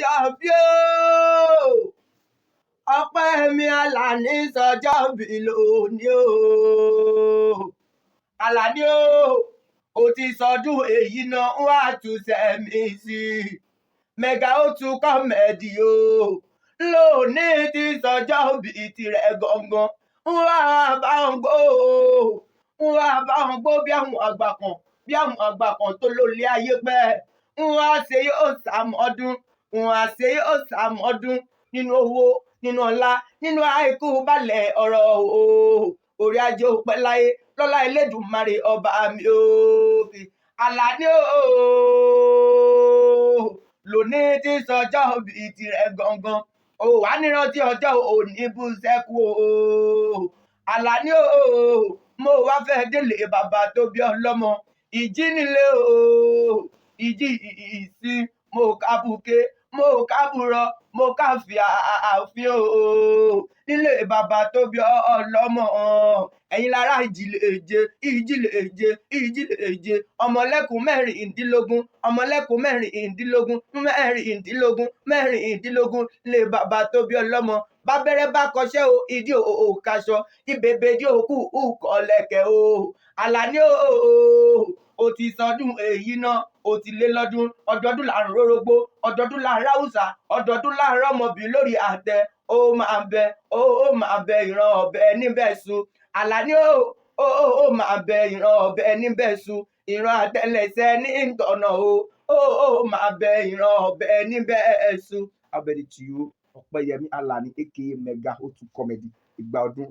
sọ́jọ́ bí o. Ọpẹ́ mi Àlàní sọ́jọ́ bí lónìí o. Àlàní o ti sọdún èyí náà wá túnṣe mi sí. Mẹ́gà ó tún kọ́mẹ́dì o. Lónìí ti sọjọ́ bí tirẹ̀ gangan. Wá bá wọn gbó o. Wá bá wọn gbó bí àwọn àgbà kan tó lólé ayé pẹ́. Wá ṣe yóò ṣàmọ́dún. Wá ṣe yóò ṣàmọ́dún nínú owó, nínú ọlá, nínú àìkú balẹ̀ ọ̀rọ̀ o. Orí ajé ó pẹ́ láyé lọ́lá Elédùmarè ọba mi o. Àlàní o lónìí ti sọjọ́ bí tirẹ̀ gangan. O wà nírántí ọjọ́ òní bú sẹ́kù o. Àlàní o mo wá fẹ́ délé bàbá tó bí ọlọ́mọ. Ìjí nílé o, ìjí ìsìn, mo kábùké, mo kábùrọ̀, mo káfí ààfin o. Nílé bàbá tó bí ọlọ́mọ. Ẹ̀yin lára ìjìléje, ọmọlẹ́kùn mẹ́rìndínlógún lé bàbá tó bí ọlọ́mọ. Bábẹ́rẹ́ bá kọṣẹ́ o, ìdí òkaṣọ, ìbèbè dí òkú kọ̀lẹ̀kẹ̀ o. Àlàní o ti sọdún èyí náà, o ti lé lọ́dún. Ọdọọdún là ń rórógbó, ọdọọdún là ń ráwùsà, ọdọọdún là ń rọ́mọbì lórí àtẹ. Ó máa bẹ ìran ọ̀bẹ níbẹ̀ sùn. Àlàní ó máa bẹ ìran ọ̀bẹ níbẹ̀ sùn. Ìran àtẹlẹsẹ̀ ní ìtọ̀nà o. Ó máa bẹ ìran ọ̀bẹ níbẹ̀ sùn. Abẹ́rẹ́ tí ó Ọpẹ́yẹmí Àlàní aka Mega O2 Comedy. Ìgbà ọdún.